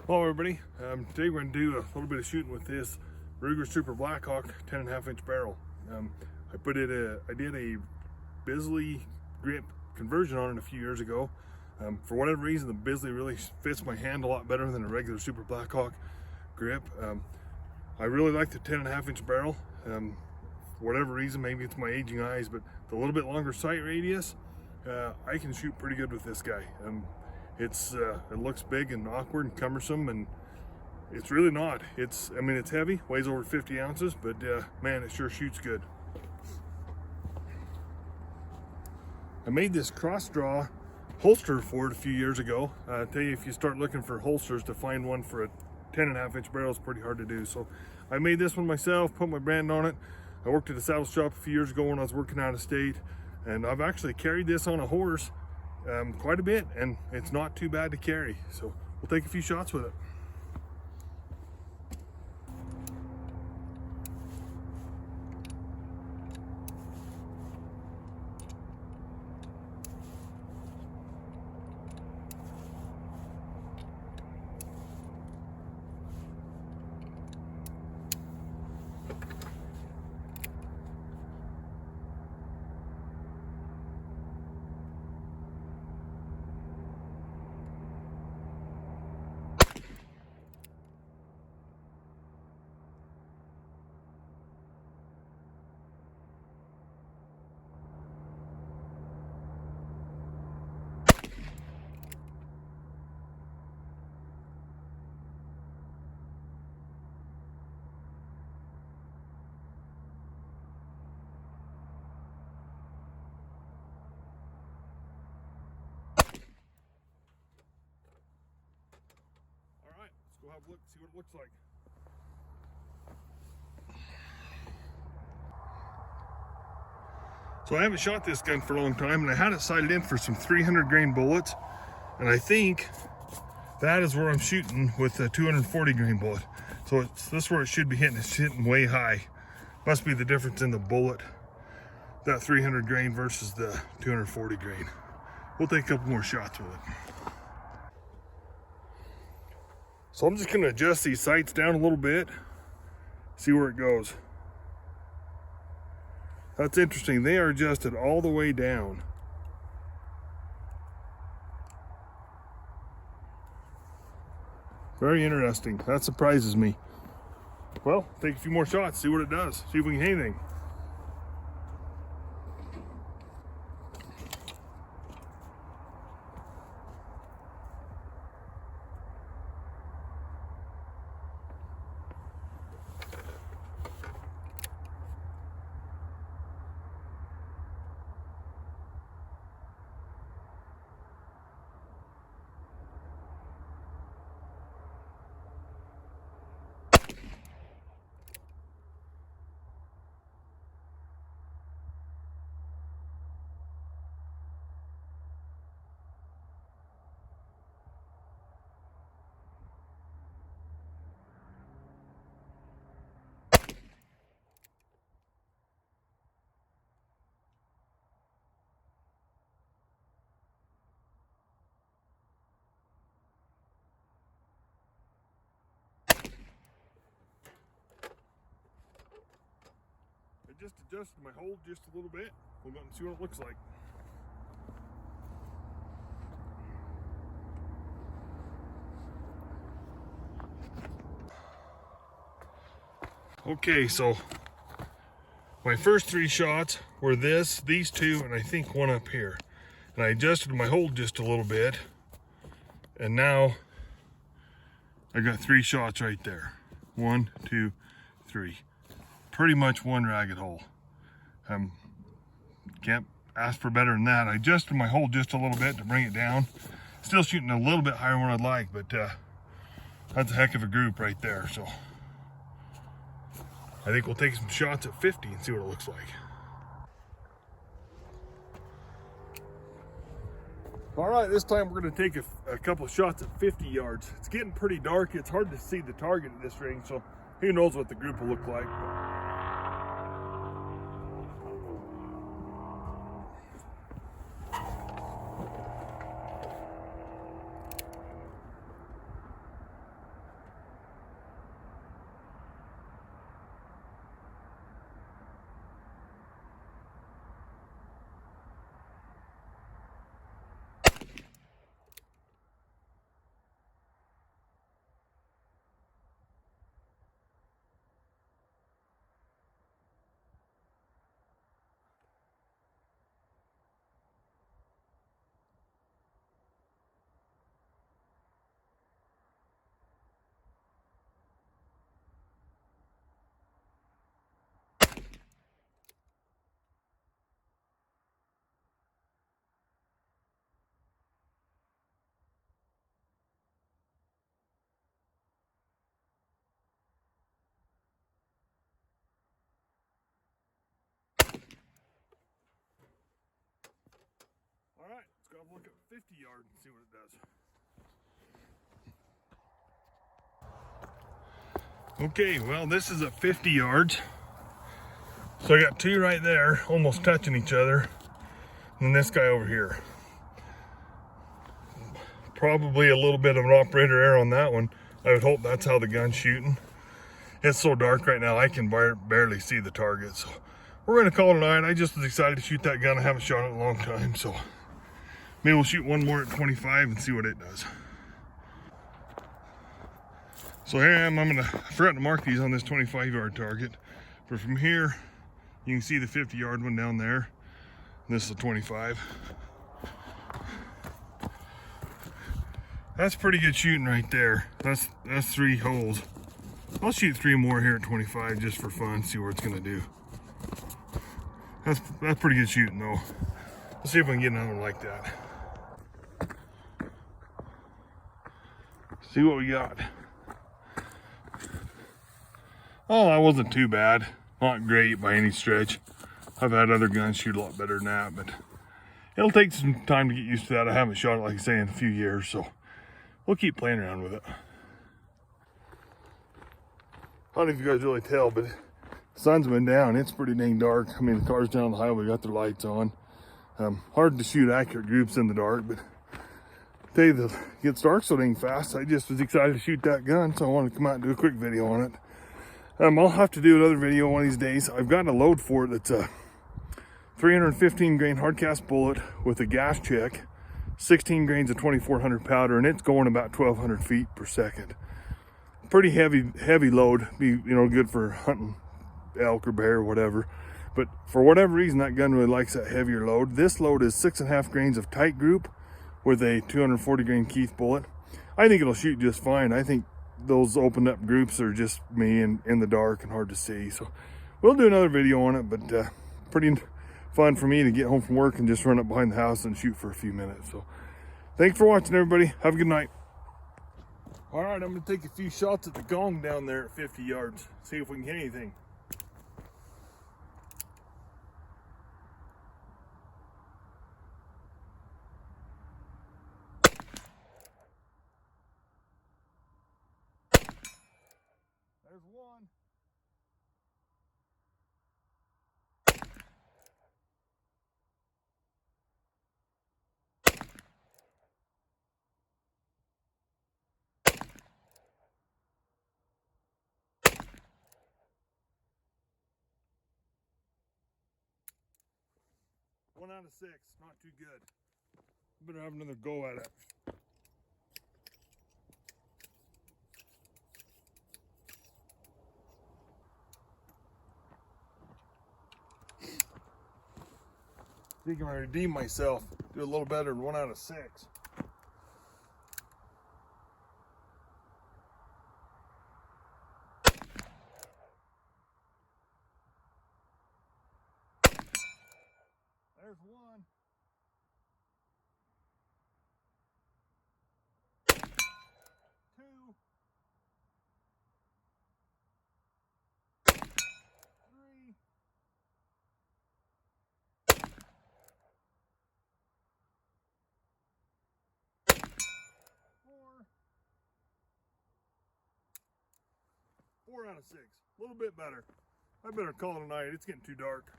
Hello everybody, today we're going to do a little bit of shooting with this Ruger Super Blackhawk 10.5 inch barrel. I did a Bisley grip conversion on it a few years ago. For whatever reason, the Bisley really fits my hand a lot better than a regular Super Blackhawk grip. I really like the 10.5 inch barrel. For whatever reason, maybe it's my aging eyes, but the little bit longer sight radius, I can shoot pretty good with this guy. It looks big and awkward and cumbersome, and it's really not. It's heavy, weighs over 50 ounces, but man, it sure shoots good. I made this cross draw holster for it a few years ago. I tell you, if you start looking for holsters, to find one for a 10.5 inch barrel is pretty hard to do. So I made this one myself, put my brand on it. I worked at a saddle shop a few years ago when I was working out of state, and I've actually carried this on a horse quite a bit, and it's not too bad to carry. So we'll take a few shots with it. Let's go have a look, see what it looks like. So I haven't shot this gun for a long time, and I had it sighted in for some 300 grain bullets, and I think that is where I'm shooting with a 240 grain bullet. So this is where it should be hitting. It's hitting way high. Must be the difference in the bullet, that 300 grain versus the 240 grain. We'll take a couple more shots with it. So I'm just going to adjust these sights down a little bit, see where it goes. That's interesting. They are adjusted all the way down. Very interesting. That surprises me. Well, take a few more shots, see what it does, see if we can hit anything. I just adjusted my hold just a little bit. We'll go and see what it looks like. Okay, so my first three shots were these two, and I think one up here. And I adjusted my hold just a little bit, and now I got three shots right there. 1, 2, 3. Pretty much one ragged hole. Can't ask for better than that. I adjusted my hold just a little bit to bring it down. Still shooting a little bit higher than I'd like, but that's a heck of a group right there. So I think we'll take some shots at 50 and see what it looks like. All right, this time we're going to take a couple of shots at 50 yards. It's getting pretty dark. It's hard to see the target at this range, so who knows what the group will look like. I'll look at 50 yards and see what it does. Okay, well, this is at 50 yards. So I got two right there, almost touching each other. And then this guy over here. Probably a little bit of an operator error on that one. I would hope that's how the gun's shooting. It's so dark right now, I can barely see the target. So we're gonna call it a night. I just was excited to shoot that gun. I haven't shot it in a long time, so maybe we'll shoot one more at 25 and see what it does. So here I am. I forgot to mark these on this 25-yard target. But from here, you can see the 50-yard one down there. And this is a 25. That's pretty good shooting right there. That's 3 holes. I'll shoot 3 more here at 25 just for fun, see what it's gonna do. That's pretty good shooting though. Let's see if I can get another one like that. See what we got. Oh, that wasn't too bad. Not great by any stretch. I've had other guns shoot a lot better than that, but it'll take some time to get used to that. I haven't shot it, like I say, in a few years, so we'll keep playing around with it. I don't know if you guys really tell, but the sun's been down. It's pretty dang dark. I mean, the cars down the highway got their lights on. Hard to shoot accurate groups in the dark, but I tell you, it gets dark so dang fast. I just was excited to shoot that gun, so I wanted to come out and do a quick video on it. I'll have to do another video one of these days. I've got a load for it that's a 315 grain hard cast bullet with a gas check, 16 grains of 2400 powder, and it's going about 1200 feet per second. Pretty heavy load. Be good for hunting elk or bear or whatever. But for whatever reason, that gun really likes that heavier load. This load is 6.5 grains of tight group with a 240 grain Keith bullet. I think it'll shoot just fine. I think those opened up groups are just me and in the dark and hard to see. So we'll do another video on it, but pretty fun for me to get home from work and just run up behind the house and shoot for a few minutes. So thanks for watching, everybody. Have a good night. All right, I'm gonna take a few shots at the Gong down there at 50 yards. See if we can hit anything. There's one. One out of 6, not too good. Better have another go at it. I think I'm gonna redeem myself. Do a little better than 1 out of 6. There's one. Two. 3. 4. 4 out of 6. A little bit better. I better call it a night. It's getting too dark.